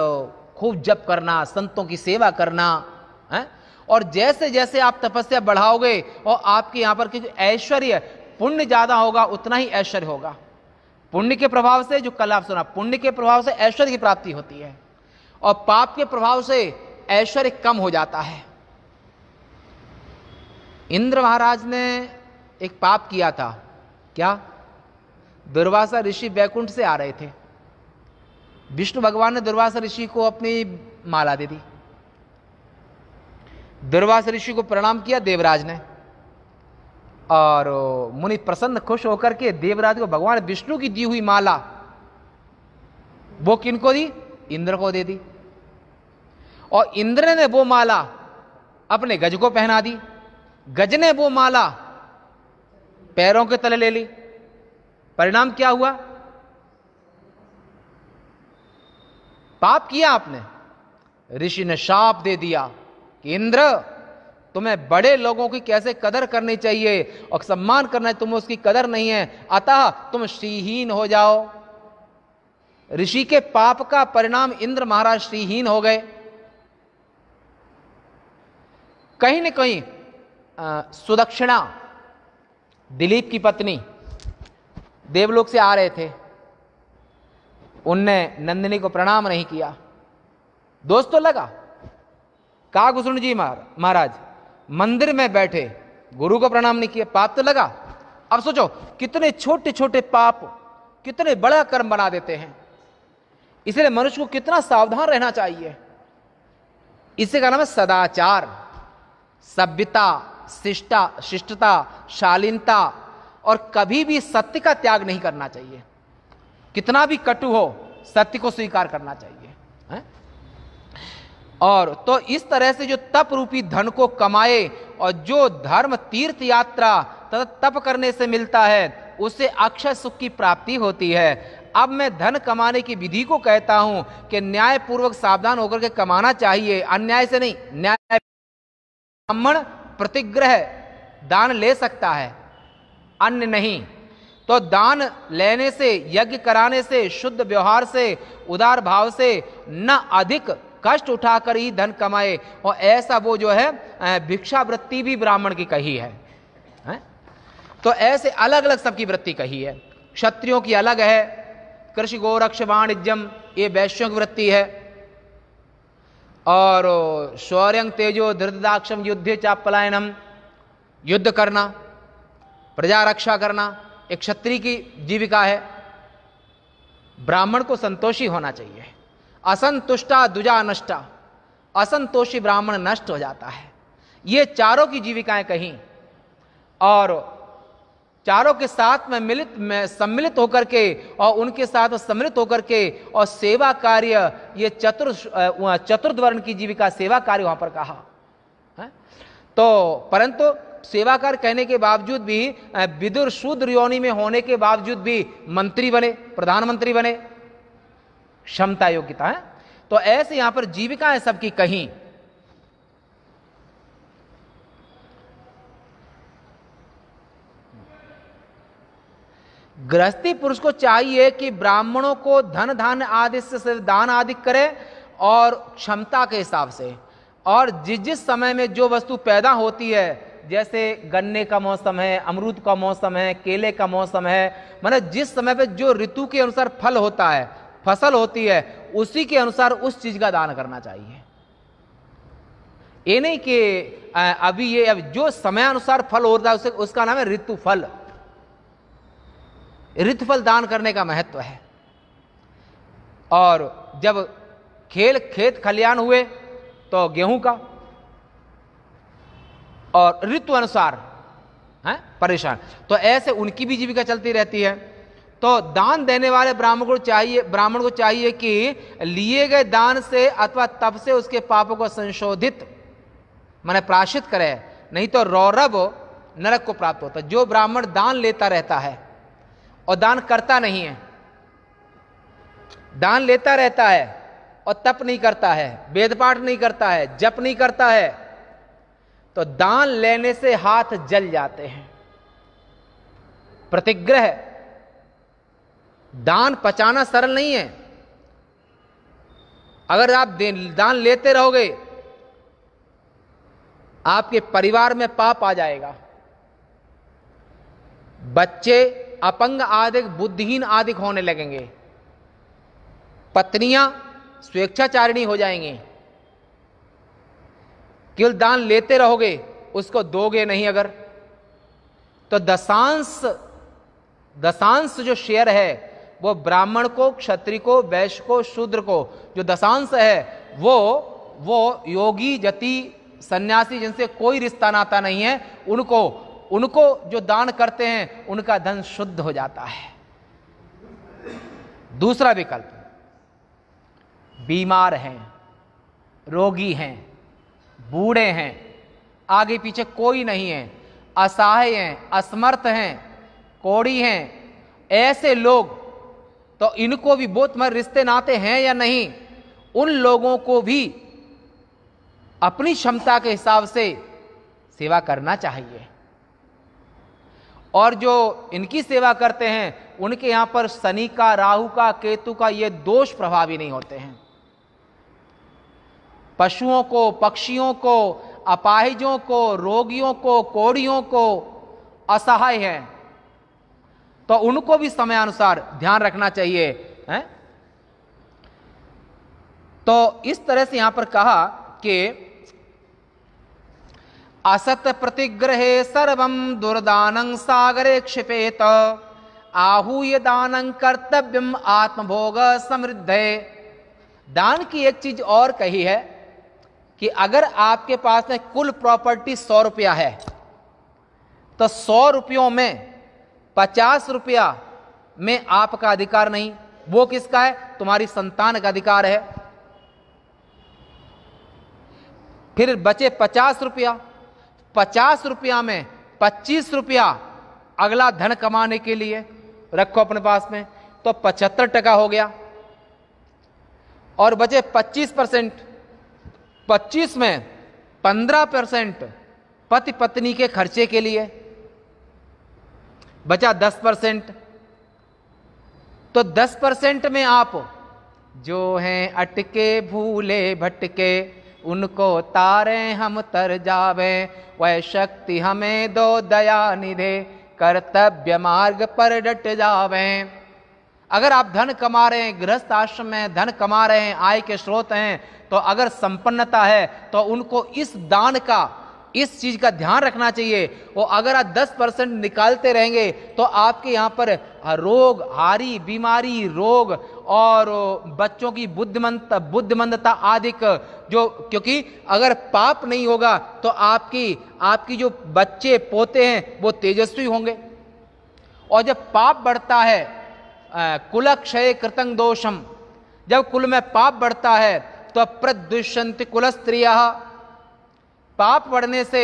खूब जप करना, संतों की सेवा करना है। और जैसे जैसे आप तपस्या बढ़ाओगे और आपके यहां पर ऐश्वर्य, पुण्य ज्यादा होगा उतना ही ऐश्वर्य होगा। पुण्य के प्रभाव से, जो कल आप सुना, पुण्य के प्रभाव से ऐश्वर्य की प्राप्ति होती है और पाप के प्रभाव से ऐश्वर्य कम हो जाता है। इंद्र महाराज ने एक पाप किया था। क्या? दुर्वासा ऋषि वैकुंठ से आ रहे थे विष्णु भगवान ने दुर्वासा ऋषि को अपनी माला दे दी। दुर्वासा ऋषि को प्रणाम किया देवराज ने, और मुनि प्रसन्न खुश होकर के देवराज को भगवान विष्णु की दी हुई माला वो किनको दी? इंद्र को दे दी। और इंद्र ने वो माला अपने गज को पहना दी, गज ने वो माला पैरों के तले ले ली। परिणाम क्या हुआ? पाप किया आपने। ऋषि ने शाप दे दिया कि इंद्र, तुम्हें बड़े लोगों की कैसे कदर करनी चाहिए और सम्मान करना है, तुम्हें उसकी कदर नहीं है, अतः तुम श्रीहीन हो जाओ। ऋषि के पाप का परिणाम इंद्र महाराज श्रीहीन हो गए। कहीं न कहीं सुदक्षिणा, दिलीप की पत्नी, देवलोक से आ रहे थे, उनने नंदिनी को प्रणाम नहीं किया। दोस्त तो लगा, काकभूषण जी महाराज मंदिर में बैठे, गुरु को प्रणाम नहीं किया, पाप तो लगा। अब सोचो कितने छोटे छोटे पाप कितने बड़ा कर्म बना देते हैं। इसलिए मनुष्य को कितना सावधान रहना चाहिए। इसे का नाम है सदाचार, सभ्यता, शिष्टता, शालीनता, और कभी भी सत्य का त्याग नहीं करना चाहिए। कितना भी कटु हो, सत्य को स्वीकार करना चाहिए, है? और तो इस तरह से जो तप रूपी धन को कमाए और जो धर्म तीर्थ यात्रा तथा तप करने से मिलता है, उससे अक्षय सुख की प्राप्ति होती है। अब मैं धन कमाने की विधि को कहता हूं कि न्याय पूर्वक सावधान होकर के कमाना चाहिए, अन्याय से नहीं। न्याय, ब्राह्मण प्रतिग्रह दान ले सकता है, अन्य नहीं। तो दान लेने से, यज्ञ कराने से, शुद्ध व्यवहार से, उदार भाव से न अधिक कष्ट उठाकर ही धन कमाए। और ऐसा वो जो है भिक्षावृत्ति भी ब्राह्मण की कही है। तो ऐसे अलग अलग सबकी वृत्ति कही है। क्षत्रियों की अलग है, कृषि गोरक्ष वाणिज्यम, ये वैश्यों की वृत्ति है। और शौर्यं तेजो धृतदाक्षम युद्धे चापलायनम, युद्ध करना, प्रजा रक्षा करना, एक क्षत्रिय की जीविका है। ब्राह्मण को संतोषी होना चाहिए। असंतुष्टा दुजा नष्टा, असंतोषी ब्राह्मण नष्ट हो जाता है। ये चारों की जीविकाएं कहीं, और चारों के साथ में सम्मिलित होकर के और उनके साथ सम्मिलित होकर के और सेवा कार्य, ये चतुर्वर्ण की जीविका सेवा कार्य वहां पर कहा है। तो परंतु सेवा कार्य कहने के बावजूद भी विदुर शूद्र योनि में होने के बावजूद भी मंत्री बने, प्रधानमंत्री बने, क्षमता योग्यता है। तो ऐसे यहां पर जीविकाएं सबकी कहीं। गृहस्थी पुरुष को चाहिए कि ब्राह्मणों को धन धान्य आदि से दान आदि करे, और क्षमता के हिसाब से, और जिस जिस समय में जो वस्तु पैदा होती है, जैसे गन्ने का मौसम है, अमरूद का मौसम है, केले का मौसम है, मतलब जिस समय पे जो ऋतु के अनुसार फल होता है, फसल होती है, उसी के अनुसार उस चीज का दान करना चाहिए। ये नहीं कि अभी ये अब जो समय अनुसार फल होता है उसे उसका नाम है ऋतु फल। ऋतुफल दान करने का महत्व है। और जब खेत खलियान हुए तो गेहूं का, और ऋतु अनुसार है परेशान, तो ऐसे उनकी भी जीविका चलती रहती है। तो दान देने वाले ब्राह्मण को चाहिए कि लिए गए दान से अथवा तप से उसके पापों को संशोधित माने प्रायश्चित करे, नहीं तो रौरव नरक को प्राप्त होता है। जो ब्राह्मण दान लेता रहता है और दान करता नहीं है, दान लेता रहता है और तप नहीं करता है, वेद पाठ नहीं करता है, जप नहीं करता है, तो दान लेने से हाथ जल जाते हैं। प्रतिग्रह, दान पचाना सरल नहीं है। अगर आप दान लेते रहोगे, आपके परिवार में पाप आ जाएगा। बच्चे अपंग आदि, बुद्धिहीन आदि होने लगेंगे, पत्नियां स्वेच्छाचारिणी हो जाएंगी। केवल दान लेते रहोगे, उसको दोगे नहीं अगर, तो दशांश जो शेयर है वो ब्राह्मण को, क्षत्रिय को, वैश्य को, शूद्र को जो दशांश है वो योगी, जति, सन्यासी जिनसे कोई रिश्ता नाता नहीं है, उनको जो दान करते हैं उनका धन शुद्ध हो जाता है। दूसरा विकल्प, बीमार हैं, रोगी हैं, बूढ़े हैं, आगे पीछे कोई नहीं है, असहाय हैं, असमर्थ हैं, कोढ़ी हैं, ऐसे लोग, तो इनको भी बहुत मर रिश्ते नाते हैं या नहीं, उन लोगों को भी अपनी क्षमता के हिसाब से सेवा करना चाहिए। और जो इनकी सेवा करते हैं उनके यहां पर शनि का, राहु का, केतु का ये दोष प्रभावी नहीं होते हैं। पशुओं को, पक्षियों को, अपाहिजों को, रोगियों को, कोढ़ियों को, असहाय हैं, तो उनको भी समयानुसार ध्यान रखना चाहिए है? तो इस तरह से यहां पर कहा कि असत प्रतिग्रहे सर्वं दुर्दानं सागरे क्षिपेत आहूय दानं कर्तव्यम आत्मभोग समृद्धे। दान की एक चीज और कही है कि अगर आपके पास में कुल प्रॉपर्टी 100 रुपया है तो 100 रुपयों में 50 रुपया में आपका अधिकार नहीं, वो किसका है? तुम्हारी संतान का अधिकार है। फिर बचे 50 रुपया, 50 रुपया में 25 रुपया अगला धन कमाने के लिए रखो अपने पास में, तो 75% हो गया। और बचे 25%, 25 में 15% पति पत्नी के खर्चे के लिए, बचा 10%। तो 10% में आप जो हैं अटके भूले भटके उनको तारे हम तर जावे, वह शक्ति हमें दो दया निधे कर्तव्य मार्ग पर डट जावे। अगर आप धन कमा रहे हैं, गृहस्थ आश्रम में धन कमा रहे हैं, आय के स्रोत हैं, तो अगर संपन्नता है तो उनको इस दान का, इस चीज का ध्यान रखना चाहिए। वो अगर आप 10% निकालते रहेंगे तो आपके यहाँ पर रोग, हारी बीमारी, रोग और बच्चों की बुद्धिमंदता आदि जो, क्योंकि अगर पाप नहीं होगा तो आपकी जो बच्चे पोते हैं वो तेजस्वी होंगे। और जब पाप बढ़ता है, कुलक्षय कृतं दोषम, जब कुल में पाप बढ़ता है तो प्रदुष्यन्ति कुल स्त्रियः, पाप बढ़ने से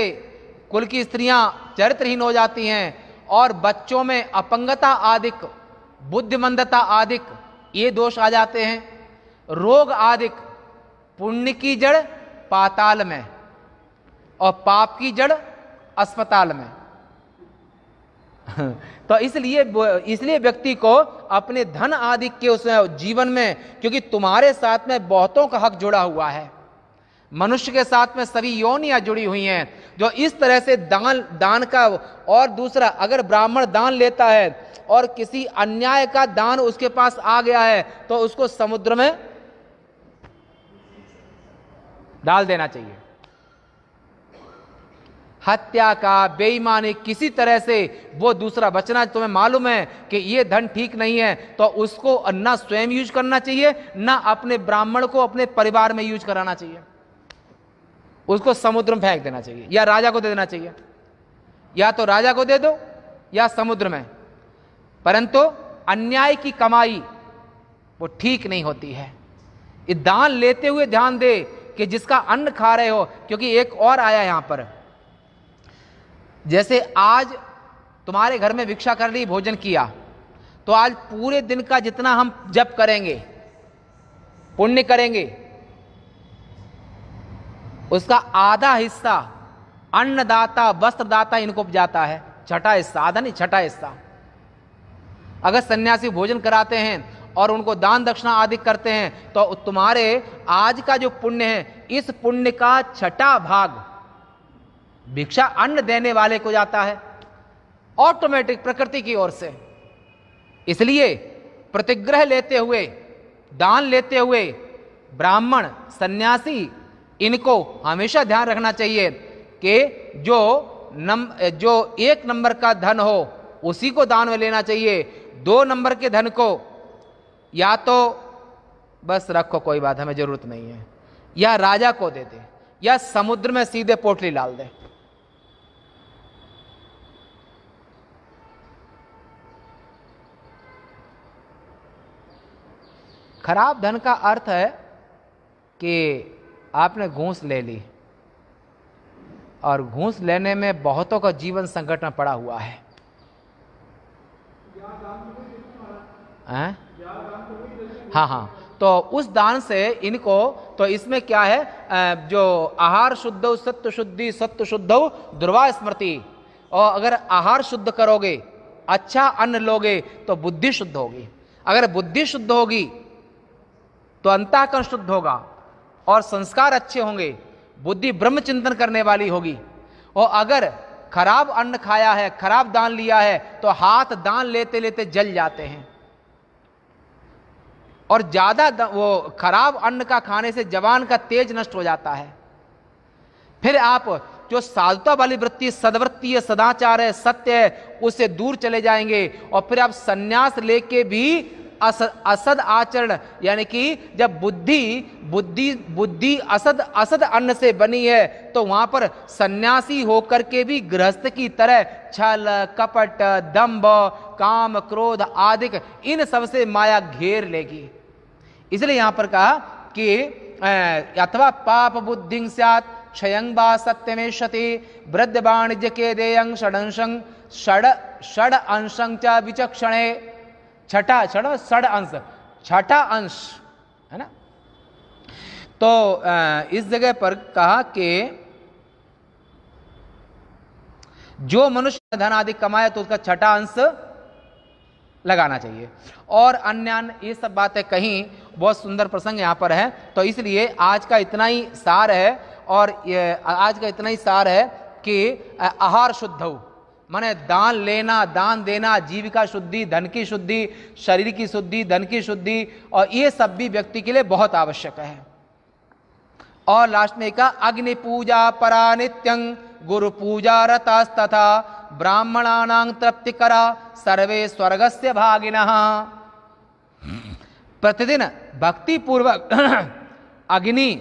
कुल की स्त्रियां चरित्रहीन हो जाती हैं और बच्चों में अपंगता आदिक, बुद्धिमंदता आदिक ये दोष आ जाते हैं। रोग आदिक, पुण्य की जड़ पाताल में और पाप की जड़ अस्पताल में। तो इसलिए व्यक्ति को अपने धन आदि के उस जीवन में, क्योंकि तुम्हारे साथ में बहुतों का हक जुड़ा हुआ है, मनुष्य के साथ में सभी योनियां जुड़ी हुई हैं, जो इस तरह से दान का। और दूसरा, अगर ब्राह्मण दान लेता है और किसी अन्याय का दान उसके पास आ गया है तो उसको समुद्र में डाल देना चाहिए। हत्या का, बेईमानी, किसी तरह से वो दूसरा बचना, तुम्हें मालूम है कि ये धन ठीक नहीं है तो उसको ना स्वयं यूज करना चाहिए, ना अपने ब्राह्मण को अपने परिवार में यूज कराना चाहिए। उसको समुद्र में फेंक देना चाहिए या राजा को दे देना चाहिए, या तो राजा को दे दो या समुद्र में। परंतु अन्याय की कमाई वो ठीक नहीं होती है। ये दान लेते हुए ध्यान दे कि जिसका अन्न खा रहे हो, क्योंकि एक और आया यहां पर, जैसे आज तुम्हारे घर में भिक्षा कर ली, भोजन किया, तो आज पूरे दिन का जितना हम जप करेंगे, पुण्य करेंगे, उसका आधा हिस्सा अन्नदाता, वस्त्रदाता इनको जाता है, छठा हिस्सा, आधा नहीं छठा हिस्सा। अगर सन्यासी भोजन कराते हैं और उनको दान दक्षिणा आदि करते हैं तो तुम्हारे आज का जो पुण्य है, इस पुण्य का छठा भाग भिक्षा अन्न देने वाले को जाता है, ऑटोमेटिक प्रकृति की ओर से। इसलिए प्रतिग्रह लेते हुए, दान लेते हुए ब्राह्मण, सन्यासी, इनको हमेशा ध्यान रखना चाहिए कि जो 1 नंबर का धन हो उसी को दान में लेना चाहिए। 2 नंबर के धन को या तो बस रखो कोई बात हमें जरूरत नहीं है, या राजा को दे दे, या समुद्र में सीधे पोटली डाल दे। खराब धन का अर्थ है कि आपने घूस ले ली और घूस लेने में बहुतों का जीवन संकट में पड़ा हुआ है। हाँ हाँ, तो उस दान से इनको, तो इसमें क्या है, जो आहार शुद्ध सत्व शुद्धि, सत्व शुद्ध दुर्वा स्मृति, और अगर आहार शुद्ध करोगे, अच्छा अन्न लोगे तो बुद्धि शुद्ध होगी। अगर बुद्धि शुद्ध होगी तो अंतःकरण शुद्ध होगा और संस्कार अच्छे होंगे, बुद्धि ब्रह्म चिंतन करने वाली होगी। और अगर खराब अन्न खाया है, खराब दान लिया है, तो हाथ दान लेते लेते जल जाते हैं। और ज्यादा वो खराब अन्न का खाने से जवान का तेज नष्ट हो जाता है। फिर आप जो साधुता वाली वृत्ति, सद्वृत्ति है, सदाचार है, सत्य है, उससे दूर चले जाएंगे। और फिर आप सन्यास लेके भी असद आचरण, यानी कि जब बुद्धि असद अन्न से बनी है, तो वहां पर सन्यासी होकर के भी गृहस्थ की तरह छल कपट दंभ काम क्रोध आदि इन सब से माया घेर लेगी। इसलिए यहां पर कहा कि अथवा पाप बुद्धि स्यात् क्षयं वा सत्यमेशति वृद्ध वाणिज्य के देयं षड अंशं च विचक्षणे। छठा अंश है ना। तो इस जगह पर कहा कि जो मनुष्य धन आदि कमाए तो उसका छठा अंश लगाना चाहिए। और अन्य ये सब बातें कहीं, बहुत सुंदर प्रसंग यहाँ पर है। तो इसलिए आज का इतना ही सार है, और आज का इतना ही सार है कि आहार शुद्ध हो, माने दान लेना, दान देना, जीविका शुद्धि, धन की शुद्धि, शरीर की शुद्धि, धन की शुद्धि, और ये सब भी व्यक्ति के लिए बहुत आवश्यक है। और लास्ट में कहा अग्नि पूजा परा नित्यं गुरु पूजा रतास्तथा ब्राह्मणानां तृप्तिकरा सर्वे स्वर्गस्य भागिनः। प्रतिदिन भक्ति पूर्वक अग्नि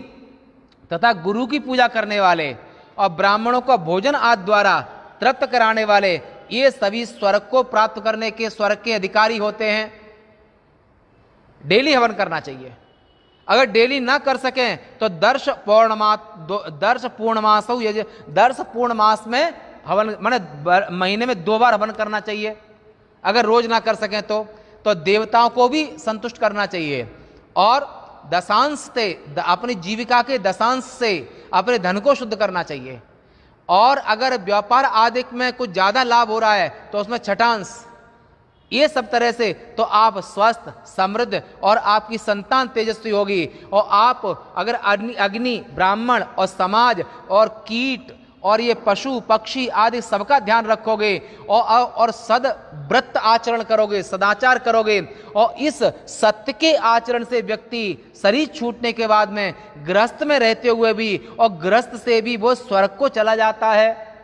तथा गुरु की पूजा करने वाले और ब्राह्मणों को भोजन आदि द्वारा तृप्त कराने वाले, ये सभी स्वर्ग को प्राप्त करने के स्वर्ग के अधिकारी होते हैं। डेली हवन करना चाहिए। अगर डेली ना कर सकें तो दर्श पूर्णमास में हवन, माने महीने में 2 बार हवन करना चाहिए। अगर रोज ना कर सकें तो देवताओं को भी संतुष्ट करना चाहिए। और दशांश से, अपनी जीविका के दशांश से अपने धन को शुद्ध करना चाहिए। और अगर व्यापार आदि में कुछ ज्यादा लाभ हो रहा है तो उसमें छठांश। ये सब तरह से तो आप स्वस्थ, समृद्ध और आपकी संतान तेजस्वी होगी। और आप अगर अग्नि, ब्राह्मण और समाज और कीट और ये पशु पक्षी आदि सबका ध्यान रखोगे और सद्व्रत आचरण करोगे, सदाचार करोगे, और इस सत्य के आचरण से व्यक्ति शरीर छूटने के बाद में गृहस्थ में रहते हुए भी, और गृहस्थ से भी वो स्वर्ग को चला जाता है।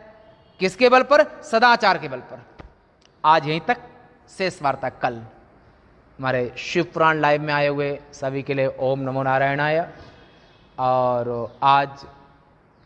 किसके बल पर? सदाचार के बल पर। आज यहीं तक, शेष वार्ता कल। हमारे शिव पुराण लाइव में आए हुए सभी के लिए ओम नमो नारायणाय। और आज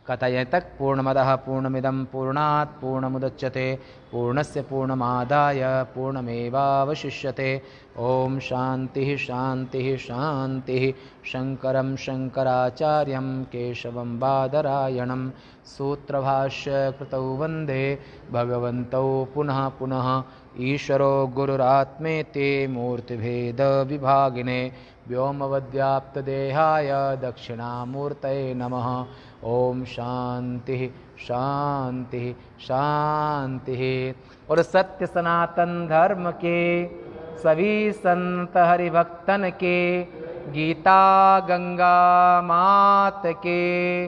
कथा यहीं तक। पूर्णमदः पूर्णमिदं पूर्णात् पूर्णमुदच्यते पूर्णस्य पूर्णमादाय पूर्णमेवावशिष्यते। ओम शांति शांति शांति। शंकरं शंकराचार्यं केशवं बादरायणं सूत्रभाष्य कृतौ वन्दे भगवन्तौ पुनः पुनः। ईश्वरो गुरुरात्मेति मूर्तिभेद विभागिने व्योमवद्व्याप्तदेहाय दक्षिणामूर्तये नमः। ओम शांति शांति शांति। और सत्य सनातन धर्म के सभी संत हरिभक्तन के, गीता गंगा मात के,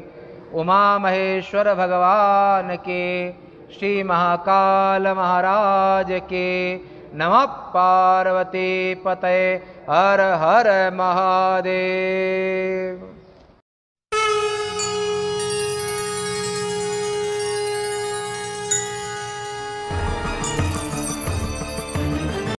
उमा महेश्वर भगवान के, श्री महाकाल महाराज के। नमः पार्वती पतये हर हर महादेव।